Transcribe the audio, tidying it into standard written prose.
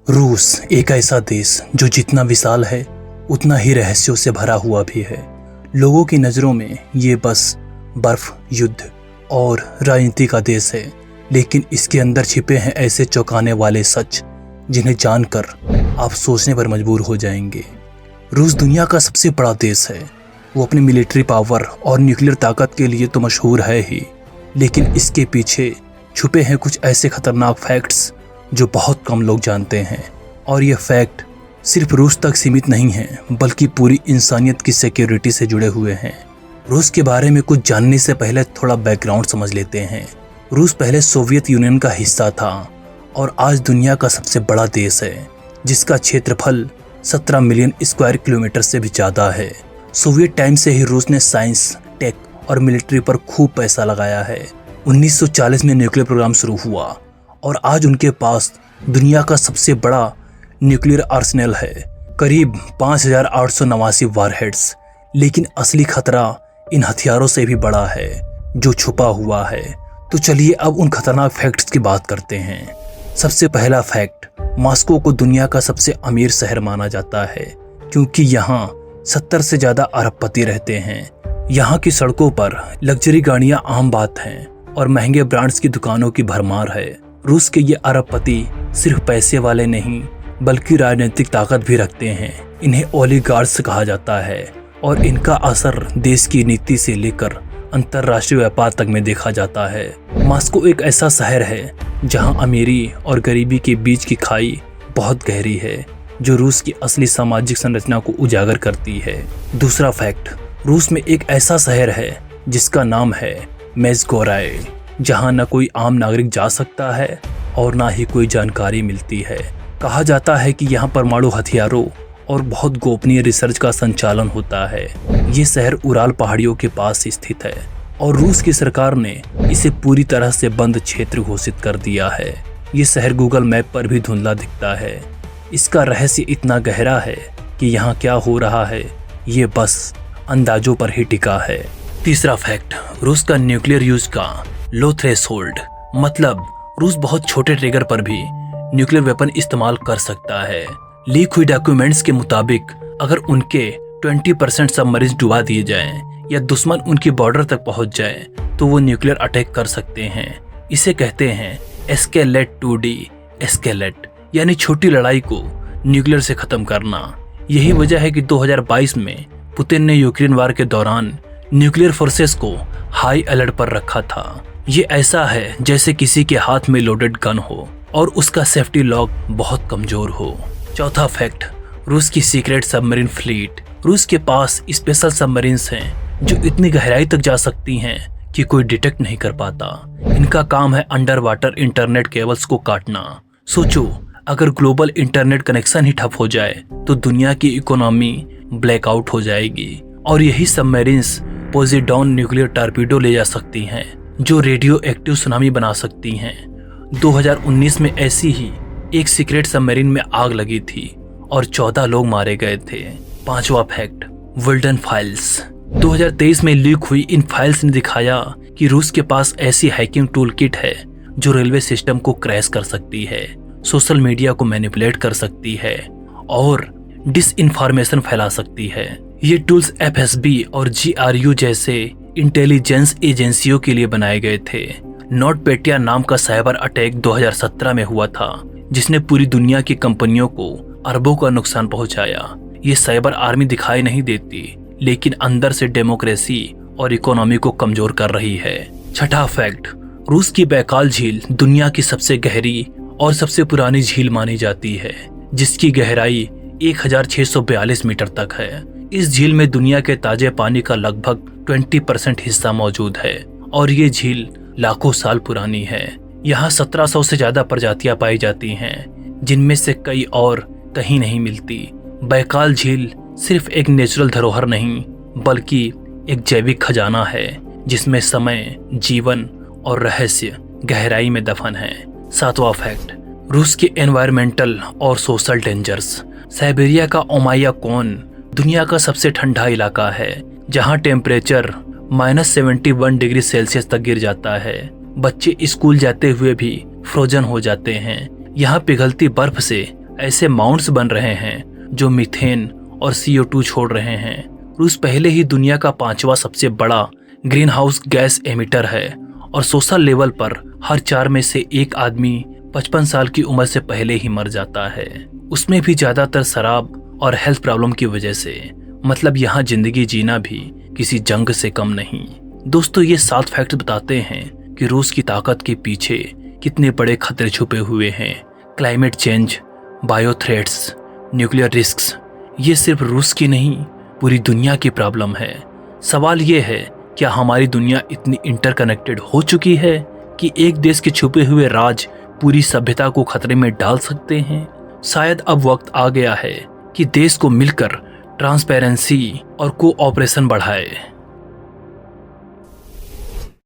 रूस एक ऐसा देश जो जितना विशाल है उतना ही रहस्यों से भरा हुआ भी है। लोगों की नज़रों में ये बस बर्फ, युद्ध और राजनीति का देश है, लेकिन इसके अंदर छिपे हैं ऐसे चौंकाने वाले सच जिन्हें जानकर आप सोचने पर मजबूर हो जाएंगे। रूस दुनिया का सबसे बड़ा देश है। वो अपनी मिलिट्री पावर और न्यूक्लियर ताकत के लिए तो मशहूर है ही, लेकिन इसके पीछे छुपे हैं कुछ ऐसे खतरनाक फैक्ट्स जो बहुत कम लोग जानते हैं। और ये फैक्ट सिर्फ रूस तक सीमित नहीं हैं, बल्कि पूरी इंसानियत की सिक्योरिटी से जुड़े हुए हैं। रूस के बारे में कुछ जानने से पहले थोड़ा बैकग्राउंड समझ लेते हैं। रूस पहले सोवियत यूनियन का हिस्सा था और आज दुनिया का सबसे बड़ा देश है, जिसका क्षेत्रफल 17 मिलियन स्क्वायर किलोमीटर से भी ज़्यादा है। सोवियत टाइम से ही रूस ने साइंस, टेक और मिलिट्री पर खूब पैसा लगाया है। 1940 में न्यूक्लियर प्रोग्राम शुरू हुआ और आज उनके पास दुनिया का सबसे बड़ा न्यूक्लियर आर्सेनल है, करीब 5,889 वारहेड्स। लेकिन असली खतरा इन हथियारों से भी बड़ा है जो छुपा हुआ है। तो चलिए अब उन खतरनाक फैक्ट्स की बात करते हैं। सबसे पहला फैक्ट, मॉस्को को दुनिया का सबसे अमीर शहर माना जाता है, क्योंकि यहाँ 70 से ज़्यादा अरबपति रहते हैं। यहाँ की सड़कों पर लग्जरी गाड़ियाँ आम बात हैं और महंगे ब्रांड्स की दुकानों की भरमार है। रूस के ये अरबपति सिर्फ पैसे वाले नहीं, बल्कि राजनीतिक ताकत भी रखते हैं। इन्हें ओलिगार्ड्स कहा जाता है और इनका असर देश की नीति से लेकर अंतर्राष्ट्रीय व्यापार तक में देखा जाता है। मॉस्को एक ऐसा शहर है जहां अमीरी और गरीबी के बीच की खाई बहुत गहरी है, जो रूस की असली सामाजिक संरचना को उजागर करती है। दूसरा फैक्ट, रूस में एक ऐसा शहर है जिसका नाम है मेज़गोराय, जहां न कोई आम नागरिक जा सकता है और ना ही कोई जानकारी मिलती है। कहा जाता है कि यहाँ परमाणु हथियारों और बहुत गोपनीय रिसर्च का संचालन होता है। ये शहर उराल पहाड़ियों के पास स्थित है और रूस की सरकार ने इसे पूरी तरह से बंद क्षेत्र घोषित कर दिया है। ये शहर गूगल मैप पर भी धुंधला दिखता है। इसका रहस्य इतना गहरा है कि यहाँ क्या हो रहा है ये बस अंदाजों पर ही टिका है। तीसरा फैक्ट, रूस का न्यूक्लियर यूज का लो थ्रेशोल्ड, मतलब रूस बहुत छोटे ट्रिगर पर भी न्यूक्लियर वेपन इस्तेमाल कर सकता है। लीक हुई डॉक्यूमेंट्स के मुताबिक अगर उनके 20% सबमरीन्स डुबा दिए जाएं या दुश्मन उनकी बॉर्डर तक पहुंच जाए तो वो न्यूक्लियर अटैक कर सकते हैं। इसे कहते हैं एस्केलेट टू डी एस्केलेट, यानी छोटी लड़ाई को न्यूक्लियर से खत्म करना। यही वजह है कि 2022 में पुतिन ने यूक्रेन वार के दौरान न्यूक्लियर फोर्सेस को हाई अलर्ट पर रखा था। ये ऐसा है जैसे किसी के हाथ में लोडेड गन हो और उसका सेफ्टी लॉक बहुत कमजोर हो। चौथा फैक्ट, रूस की सीक्रेट सबमरीन फ्लीट। रूस के पास स्पेशल सबमरीन्स हैं जो इतनी गहराई तक जा सकती हैं कि कोई डिटेक्ट नहीं कर पाता। इनका काम है अंडर वाटर इंटरनेट केबल्स को काटना। सोचो, अगर ग्लोबल इंटरनेट कनेक्शन ही ठप हो जाए तो दुनिया की इकोनॉमी ब्लैकआउट हो जाएगी। और यही सबमरीन्स पोजिडॉन न्यूक्लियर टॉर्पीडो ले जा सकती हैं जो रेडियो एक्टिव सुनामी बना सकती हैं। 2019 में ऐसी ही एक सीक्रेट सबमरीन में आग लगी थी और 14 लोग मारे गए थे। पांचवा फैक्ट, वुल्डन फाइल्स। 2023 में लीक हुई इन फाइल्स ने दिखाया कि रूस के पास ऐसी हैकिंग टूल किट है जो रेलवे सिस्टम को क्रैश कर सकती है, सोशल मीडिया को मैनिपुलेट कर सकती है और डिसइंफॉर्मेशन फैला सकती है। ये टूल्स एफएसबी और जीआरयू जैसे इंटेलिजेंस एजेंसियों के लिए बनाए गए थे। नोटपेटिया नाम का साइबर अटैक 2017 में हुआ था, जिसने पूरी दुनिया की कंपनियों को अरबों का नुकसान पहुंचाया। ये साइबर आर्मी दिखाई नहीं देती, लेकिन अंदर से डेमोक्रेसी और इकोनॉमी को कमजोर कर रही है। छठा फैक्ट, रूस की बैकाल झील दुनिया की सबसे गहरी और सबसे पुरानी झील मानी जाती है, जिसकी गहराई 1642 मीटर तक है। इस झील में दुनिया के ताजे पानी का लगभग 20% हिस्सा मौजूद है और ये झील लाखों साल पुरानी है। यहाँ 1700 से ज्यादा प्रजातियां पाई जाती हैं, जिनमें से कई और कहीं नहीं मिलती। बैकाल झील सिर्फ एक नेचुरल धरोहर नहीं, बल्कि एक जैविक खजाना है जिसमें समय, जीवन और रहस्य गहराई में दफन है। सातवां फैक्ट, रूस के एनवायरमेंटल और सोशल डेंजर्स। साइबेरिया का ओमाया कोन दुनिया का सबसे ठंडा इलाका है, जहां टेम्परेचर -71 डिग्री सेल्सियस तक गिर जाता है। बच्चे स्कूल जाते हुए भी फ्रोजन हो जाते हैं। यहाँ पिघलती बर्फ से ऐसे माउंट्स बन रहे हैं जो मीथेन और CO2 छोड़ रहे हैं। रूस पहले ही दुनिया का 5वां सबसे बड़ा ग्रीन हाउस गैस एमिटर है और सोशल लेवल पर हर 4 में से 1 आदमी 55 साल की उम्र से पहले ही मर जाता है, उसमें भी ज्यादातर शराब और हेल्थ प्रॉब्लम की वजह से। मतलब यहाँ जिंदगी जीना भी किसी जंग से कम नहीं। दोस्तों, ये 7 फैक्ट बताते हैं कि रूस की ताकत के पीछे कितने बड़े खतरे छुपे हुए हैं। Climate change, bio threats, nuclear risks, ये सिर्फ रूस की नहीं पूरी दुनिया की प्रॉब्लम है। सवाल ये है, क्या हमारी दुनिया इतनी इंटरकनेक्टेड हो चुकी है कि एक देश के छुपे हुए राज पूरी सभ्यता को खतरे में डाल सकते हैं? शायद अब वक्त आ गया है कि देश को मिलकर ट्रांसपेरेंसी और कोऑपरेशन बढ़ाए।